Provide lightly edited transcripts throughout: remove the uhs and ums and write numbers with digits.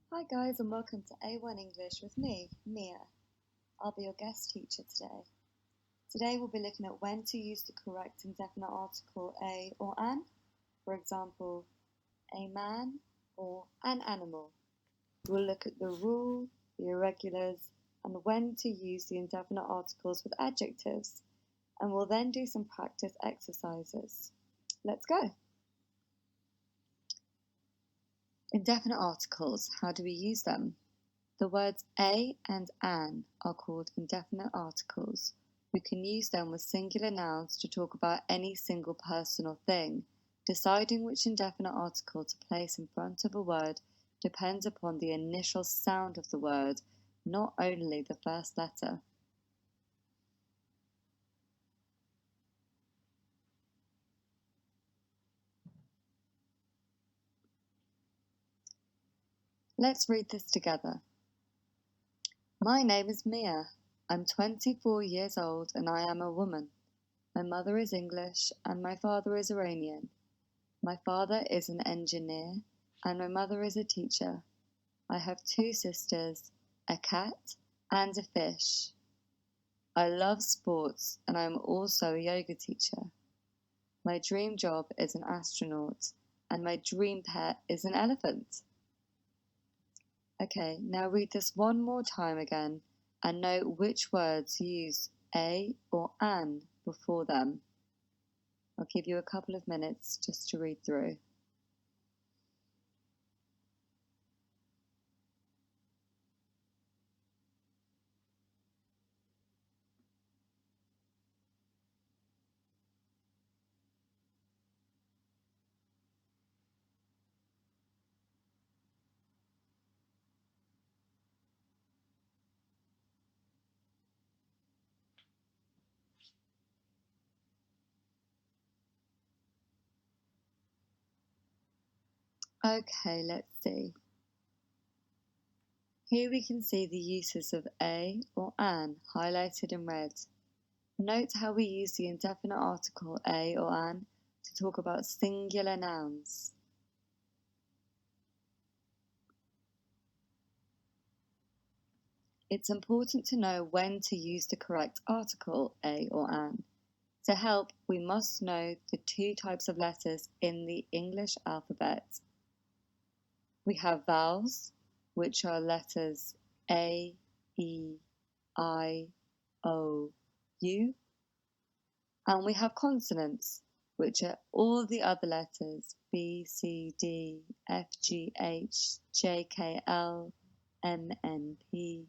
Hi guys, and welcome to A1 English with me, Mia. I'll be your guest teacher today. Today we'll be looking at when to use the correct indefinite article a or an. For example, a man or an animal. We'll look at the rule, the irregulars, and when to use the indefinite articles with adjectives. And we'll then do some practice exercises. Let's go. Indefinite articles, how do we use them? The words a and an are called indefinite articles. We can use them with singular nouns to talk about any single person or thing. Deciding which indefinite article to place in front of a word depends upon the initial sound of the word, not only the first letter. Let's read this together. My name is Mia. I'm 24 years old and I am a woman. My mother is English and my father is Iranian. My father is an engineer and my mother is a teacher. I have 2 sisters, a cat and a fish. I love sports and I am also a yoga teacher. My dream job is an astronaut and my dream pet is an elephant. Okay, now read this one more time again and note which words use a or an before them. I'll give you a couple of minutes just to read through. Okay, let's see. Here we can see the uses of a or an highlighted in red. Note how we use the indefinite article a or an to talk about singular nouns. It's important to know when to use the correct article a or an. To help, we must know the 2 types of letters in the English alphabet. We have vowels, which are letters A, E, I, O, U, and we have consonants, which are all the other letters B, C, D, F, G, H, J, K, L, M, N, P,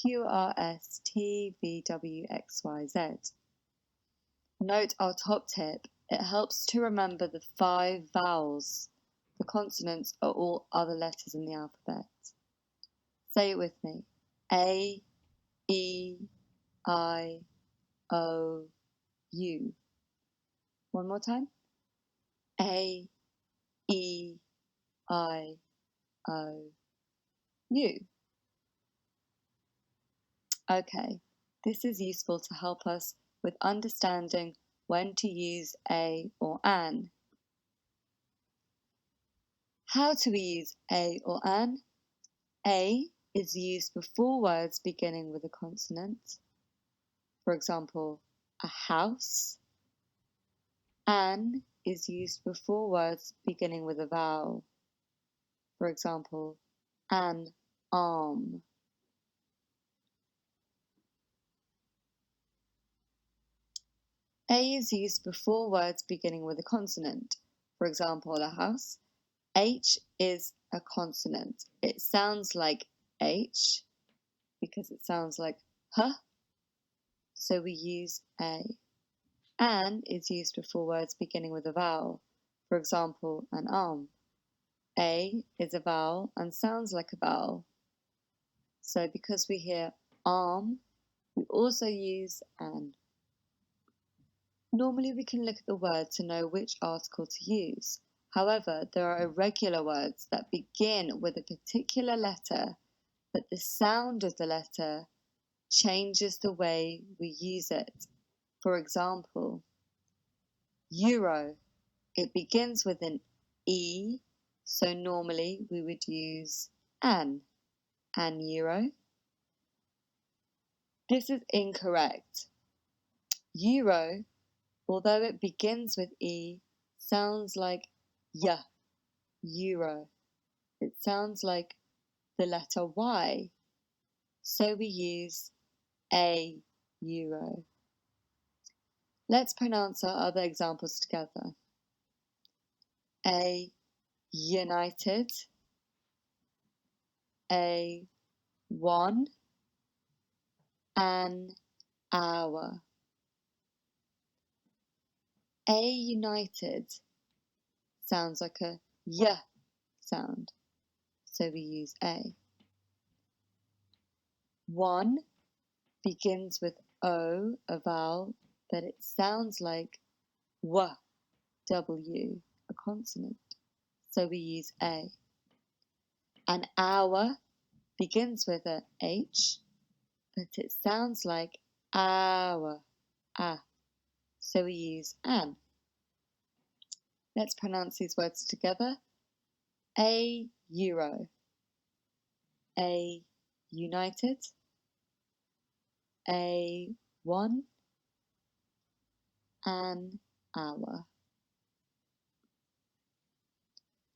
Q, R, S, T, V, W, X, Y, Z. Note our top tip, it helps to remember the 5 vowels. The consonants are all other letters in the alphabet. Say it with me. A, E, I, O, U. One more time. A, E, I, O, U. Okay, this is useful to help us with understanding when to use a or an. How do we use a or an? A is used before words beginning with a consonant. For example, a house. An is used before words beginning with a vowel. For example, an arm. A is used before words beginning with a consonant. For example, a house. H is a consonant. It sounds like H because it sounds like H, so we use A. An is used before words beginning with a vowel. For example, an arm. A is a vowel and sounds like a vowel. So because we hear arm, we also use an. Normally we can look at the word to know which article to use. However, there are irregular words that begin with a particular letter, but the sound of the letter changes the way we use it. For example, euro. It begins with an E, so normally we would use an euro. This is incorrect. Euro, although it begins with E, sounds like y, euro. It sounds like the letter Y, so we use a euro. Let's pronounce our other examples together. A united, a one, an hour. A united sounds like a y sound, so we use a. One begins with O, a vowel, but it sounds like w, w, a consonant, so we use a. An hour begins with a H, but it sounds like hour, a, so we use an. Let's pronounce these words together. A euro, a united, a one, an hour.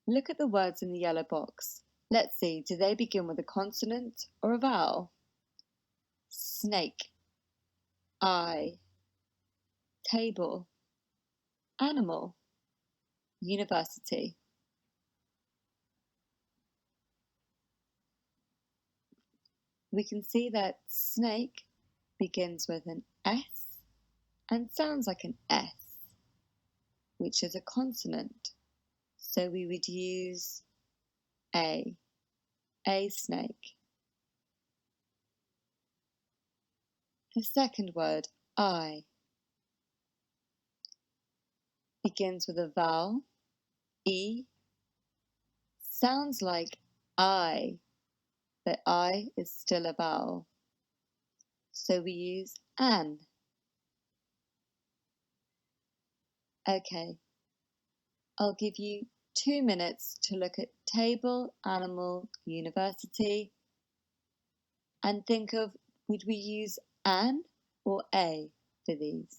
Look at the words in the yellow box. Let's see, do they begin with a consonant or a vowel? Snake, eye, table, animal, university. We can see that snake begins with an S and sounds like an S, which is a consonant. So we would use a snake. The second word, I, begins with a vowel, E, sounds like I, but I is still a vowel. So we use an. Okay, I'll give you 2 minutes to look at table, animal, university, and think of, would we use an or a for these?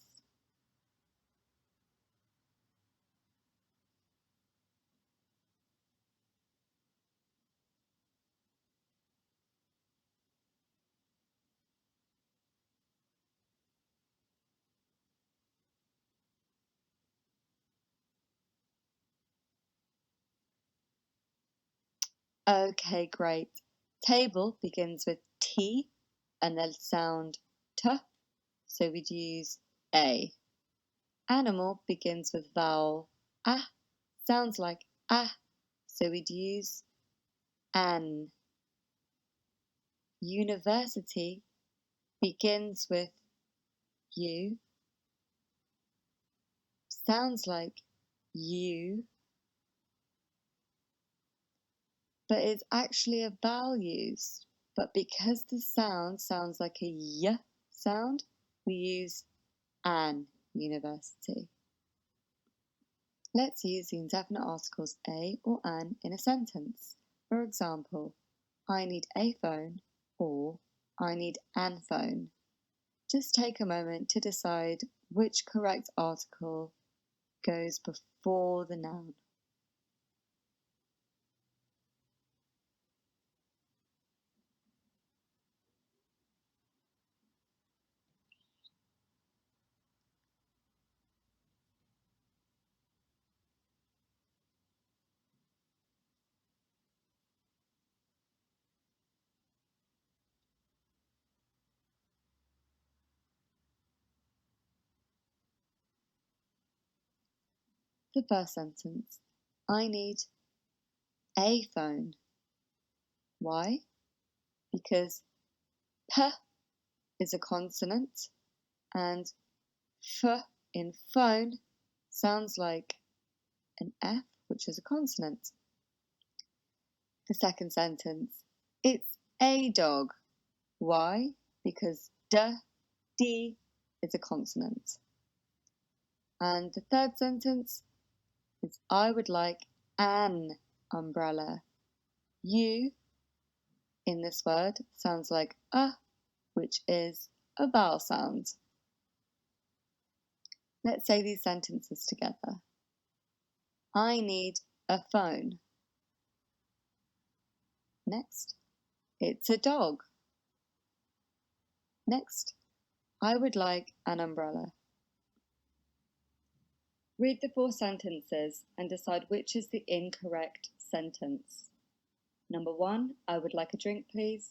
Okay, great. Table begins with T and the sound T, so we'd use A. Animal begins with vowel A, sounds like A, so we'd use an. University begins with U, sounds like U, but it's actually a vowel used. But because the sound sounds like a Y sound, we use an university. Let's use the indefinite articles a or an in a sentence. For example, I need a phone or I need an phone. Just take a moment to decide which correct article goes before the noun. The first sentence, I need a phone. Why? Because P is a consonant and F in phone sounds like an F, which is a consonant. The second sentence, it's a dog. Why? Because D is a consonant. And the third sentence is I would like an umbrella. You in this word sounds like a, which is a vowel sound. Let's say these sentences together. I need a phone. Next, it's a dog. Next, I would like an umbrella. Read the 4 sentences and decide which is the incorrect sentence. Number 1, I would like a drink, please.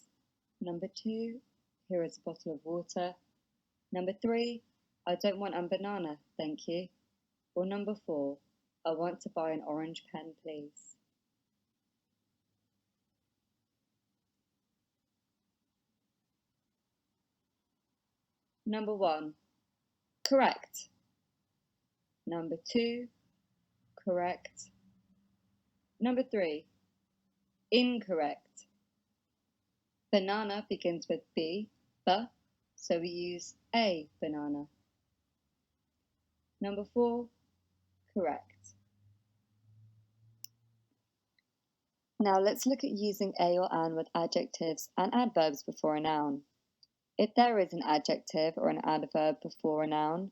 Number 2, here is a bottle of water. Number 3, I don't want a banana, thank you. Or number 4, I want to buy an orange pen, please. Number 1, correct. Number 2, correct. Number 3, incorrect. Banana begins with B, so we use a banana. Number 4, correct. Now let's look at using a or an with adjectives and adverbs before a noun. If there is an adjective or an adverb before a noun,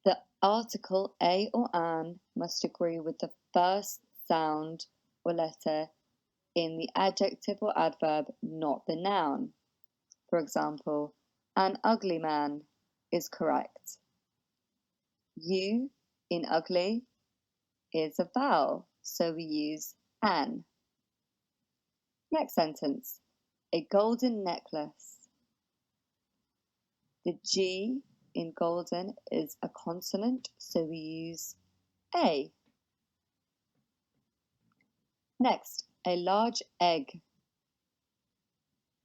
the article a or an must agree with the first sound or letter in the adjective or adverb, not the noun. For example, an ugly man is correct. U in ugly is a vowel, so we use an. Next sentence, a golden necklace. The G in golden is a consonant, so we use a. Next, a large egg.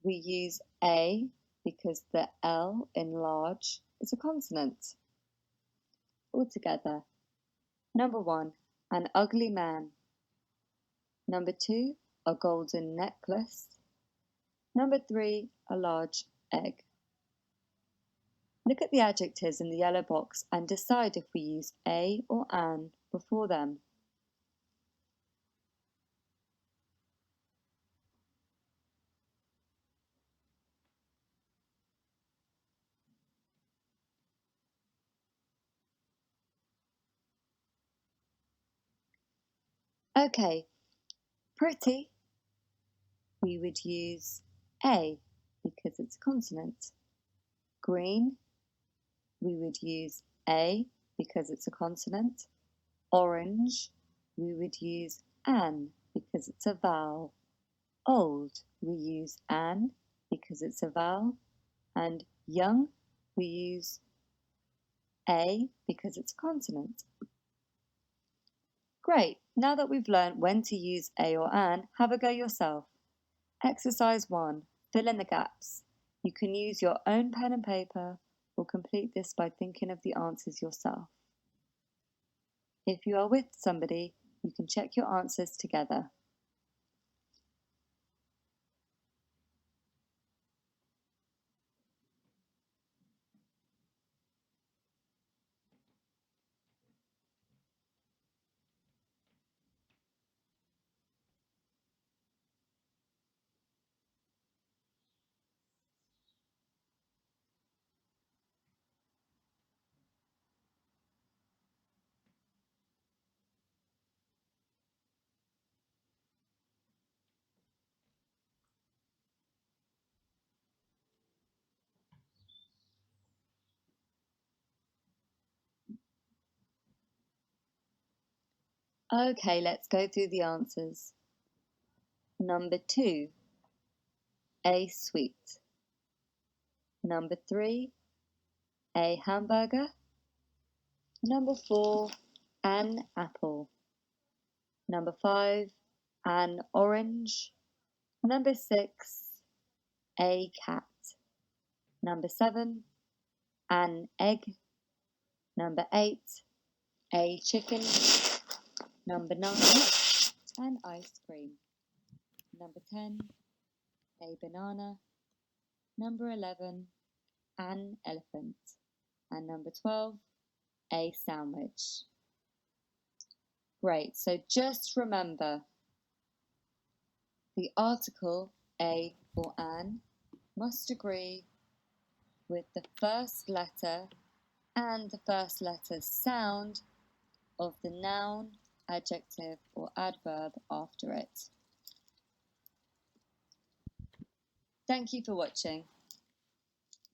We use a because the L in large is a consonant. Altogether, number 1, an ugly man. Number 2, a golden necklace. Number 3, a large egg. Look at the adjectives in the yellow box and decide if we use a or an before them. Okay, pretty, we would use a because it's a consonant. Green, we would use a because it's a consonant. Orange, we would use an because it's a vowel. Old, we use an because it's a vowel. And young, we use a because it's a consonant. Great, now that we've learned when to use a or an, have a go yourself. Exercise 1, fill in the gaps. You can use your own pen and paper or complete this by thinking of the answers yourself. If you are with somebody, you can check your answers together. Okay, let's go through the answers. Number 2, a sweet. Number 3, a hamburger. Number 4, an apple. Number 5, an orange. Number 6, a cat. Number 7, an egg. Number 8, a chicken. Number 9, an ice cream. Number 10, a banana. Number 11, an elephant. And number 12, a sandwich. Great, so just remember the article a or an must agree with the first letter and the first letter sound of the noun, adjective or adverb after it. Thank you for watching.